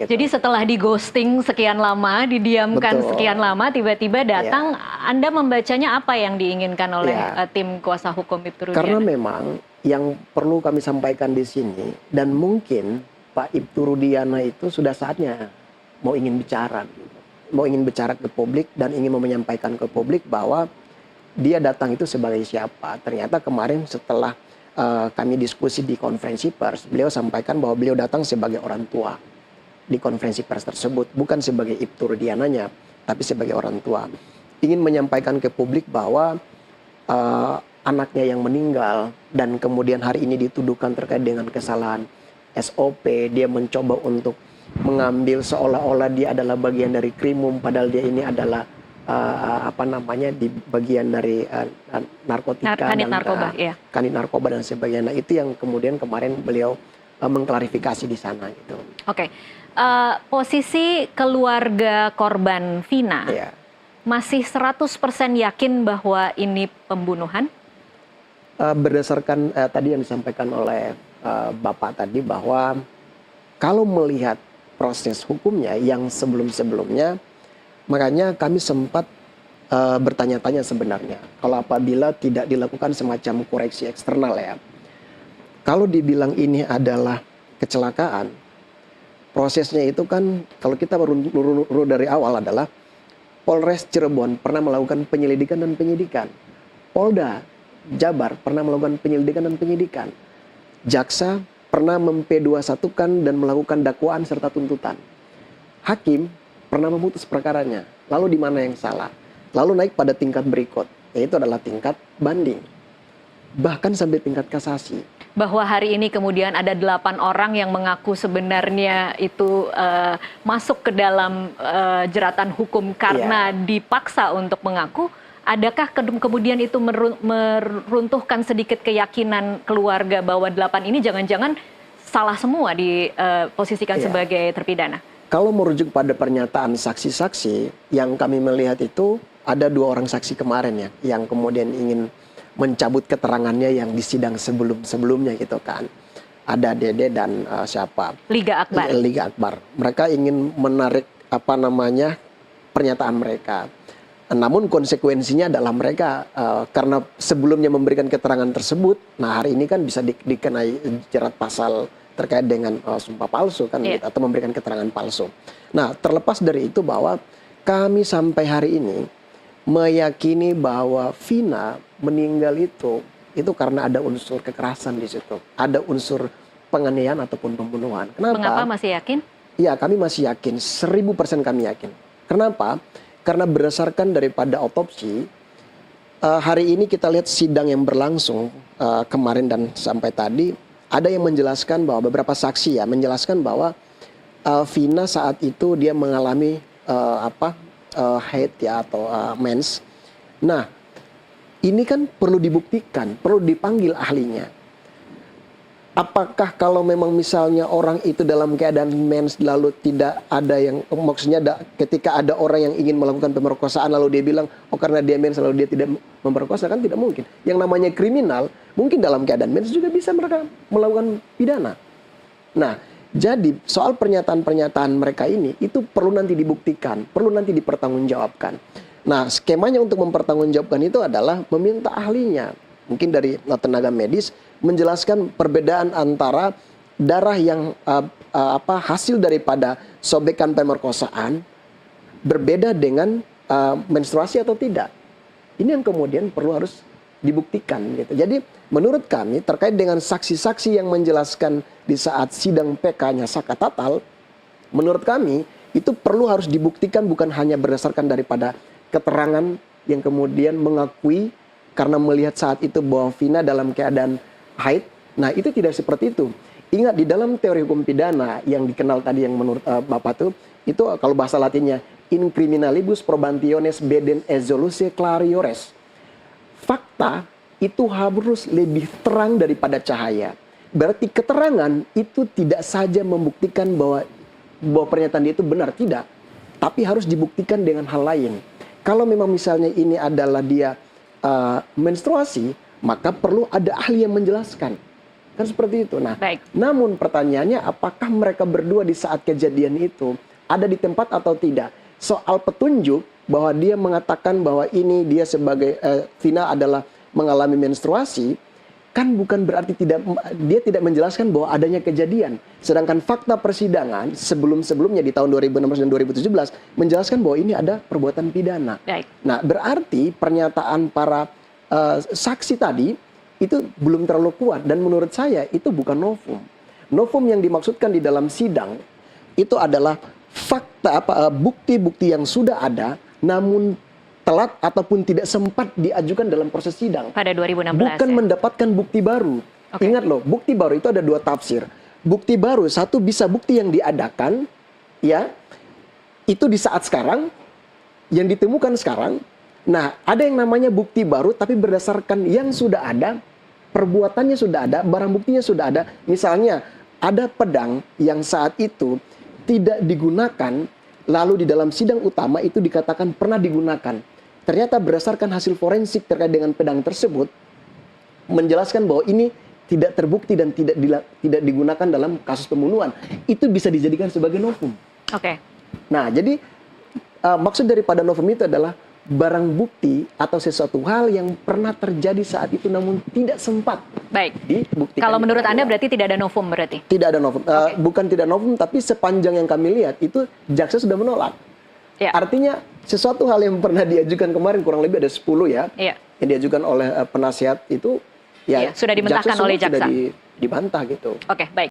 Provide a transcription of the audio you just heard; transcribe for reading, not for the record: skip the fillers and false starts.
gitu. Jadi setelah di ghosting sekian lama, didiamkan Betul. sekian lama, tiba-tiba datang, Anda membacanya apa yang diinginkan oleh Ya, tim kuasa hukum Ibtu karena Rudiana? memang yang perlu kami sampaikan di sini dan mungkin Pak Ibtu Rudiana itu sudah saatnya mau ingin bicara, gitu. Mau ingin bicara ke publik dan ingin menyampaikan ke publik bahwa dia datang itu sebagai siapa. Ternyata kemarin setelah kami diskusi di konferensi pers, beliau sampaikan bahwa beliau datang sebagai orang tua di konferensi pers tersebut, bukan sebagai Ibtu Rudiananya, tapi sebagai orang tua. Ingin menyampaikan ke publik bahwa anaknya yang meninggal dan kemudian hari ini dituduhkan terkait dengan kesalahan SOP, dia mencoba untuk mengambil seolah-olah dia adalah bagian dari krimum, padahal dia ini adalah di bagian dari narkotika Kanit dan narkoba, ya. kanit narkoba dan sebagainya. Nah, itu yang kemudian kemarin beliau mengklarifikasi di sana gitu. Oke. Posisi keluarga korban Vina Ya. masih 100% yakin bahwa ini pembunuhan? Berdasarkan tadi yang disampaikan oleh Bapak tadi bahwa kalau melihat proses hukumnya yang sebelum-sebelumnya, makanya kami sempat bertanya-tanya sebenarnya kalau apabila tidak dilakukan semacam koreksi eksternal ya. Kalau dibilang ini adalah kecelakaan, prosesnya itu kan kalau kita runut dari awal adalah Polres Cirebon pernah melakukan penyelidikan dan penyidikan. Polda Jabar pernah melakukan penyelidikan dan penyidikan. Jaksa pernah mem-P21-kan dan melakukan dakwaan serta tuntutan. Hakim pernah memutus perkaranya. Lalu di mana yang salah? Lalu naik pada tingkat berikut, yaitu adalah tingkat banding. Bahkan sampai tingkat kasasi. Bahwa hari ini kemudian ada 8 orang yang mengaku sebenarnya itu masuk ke dalam jeratan hukum karena dipaksa untuk mengaku. Adakah kemudian itu meruntuhkan sedikit keyakinan keluarga bahwa 8 ini jangan-jangan salah semua diposisikan sebagai terpidana? Kalau merujuk pada pernyataan saksi-saksi yang kami melihat itu ada 2 orang saksi kemarin ya yang kemudian ingin mencabut keterangannya yang di sidang sebelum-sebelumnya gitu kan. Ada Dede dan siapa? Liga Akbar. Liga Akbar. Mereka ingin menarik pernyataan mereka. Namun konsekuensinya adalah mereka karena sebelumnya memberikan keterangan tersebut, nah hari ini kan bisa dikenai jerat pasal terkait dengan sumpah palsu kan gitu, atau memberikan keterangan palsu. Nah, terlepas dari itu bahwa kami sampai hari ini meyakini bahwa Vina meninggal itu karena ada unsur kekerasan di situ, ada unsur penganiayaan ataupun pembunuhan. Kenapa? Mengapa masih yakin? Iya, kami masih yakin, 1000% kami yakin. Kenapa? Karena berdasarkan daripada otopsi, hari ini kita lihat sidang yang berlangsung kemarin dan sampai tadi, ada yang menjelaskan bahwa beberapa saksi ya menjelaskan bahwa Vina saat itu dia mengalami haid ya atau mens. Nah, ini kan perlu dibuktikan, perlu dipanggil ahlinya. Apakah kalau memang misalnya orang itu dalam keadaan mens lalu tidak ada yang maksudnya ketika ada orang yang ingin melakukan pemerkosaan lalu dia bilang oh karena dia mens lalu dia tidak memperkosa, kan tidak mungkin. Yang namanya kriminal mungkin dalam keadaan mens juga bisa mereka melakukan pidana. Nah, jadi soal pernyataan-pernyataan mereka ini itu perlu nanti dibuktikan, perlu nanti dipertanggungjawabkan. Nah, skemanya untuk mempertanggungjawabkan itu adalah meminta ahlinya, mungkin dari tenaga medis, menjelaskan perbedaan antara darah yang hasil daripada sobekan pemerkosaan berbeda dengan menstruasi atau tidak. Ini yang kemudian perlu harus dibuktikan gitu. Jadi menurut kami terkait dengan saksi-saksi yang menjelaskan di saat sidang PK-nya Saka Tatal, menurut kami itu perlu harus dibuktikan bukan hanya berdasarkan daripada keterangan yang kemudian mengakui karena melihat saat itu bahwa Vina dalam keadaan haid. Nah, itu tidak seperti itu. Ingat di dalam teori hukum pidana yang dikenal tadi yang menurut Bapak itu kalau bahasa Latinnya in criminalibus probationes bedem exoluse clariores. Fakta itu harus lebih terang daripada cahaya. Berarti keterangan itu tidak saja membuktikan bahwa pernyataan dia itu benar, tidak. Tapi harus dibuktikan dengan hal lain. Kalau memang misalnya ini adalah dia menstruasi, maka perlu ada ahli yang menjelaskan. Kan seperti itu. Nah, Baik. namun pertanyaannya apakah mereka berdua di saat kejadian itu ada di tempat atau tidak? Soal petunjuk bahwa dia mengatakan bahwa ini dia sebagai Vina adalah mengalami menstruasi, kan bukan berarti dia tidak menjelaskan bahwa adanya kejadian. Sedangkan fakta persidangan sebelum-sebelumnya di tahun 2016 dan 2017 menjelaskan bahwa ini ada perbuatan pidana. Baik. Nah, berarti pernyataan para saksi tadi itu belum terlalu kuat dan menurut saya itu bukan novum. Novum yang dimaksudkan di dalam sidang itu adalah fakta bukti-bukti yang sudah ada namun telat ataupun tidak sempat diajukan dalam proses sidang. Pada 2016 Bukan ya? mendapatkan bukti baru. Oke. Ingat loh, bukti baru itu ada dua tafsir. Bukti baru, satu bisa bukti yang diadakan, ya, itu di saat sekarang, yang ditemukan sekarang. Nah, ada yang namanya bukti baru, tapi berdasarkan yang sudah ada, perbuatannya sudah ada, barang buktinya sudah ada. Misalnya, ada pedang yang saat itu tidak digunakan, lalu di dalam sidang utama itu dikatakan pernah digunakan. Ternyata berdasarkan hasil forensik terkait dengan pedang tersebut, menjelaskan bahwa ini tidak terbukti dan tidak digunakan dalam kasus pembunuhan. Itu bisa dijadikan sebagai novum. Oke. Nah, jadi maksud daripada novum itu adalah barang bukti atau sesuatu hal yang pernah terjadi saat itu namun tidak sempat Baik. dibuktikan. Kalau menurut Anda berarti tidak ada novum berarti? Tidak ada novum. Bukan tidak novum, tapi sepanjang yang kami lihat itu jaksa sudah menolak. Ya. Artinya sesuatu hal yang pernah diajukan kemarin kurang lebih ada 10 ya. Iya. Yang diajukan oleh penasihat itu ya Iya, sudah dimentahkan oleh jaksa. Sudah dibantah gitu. Oke, baik.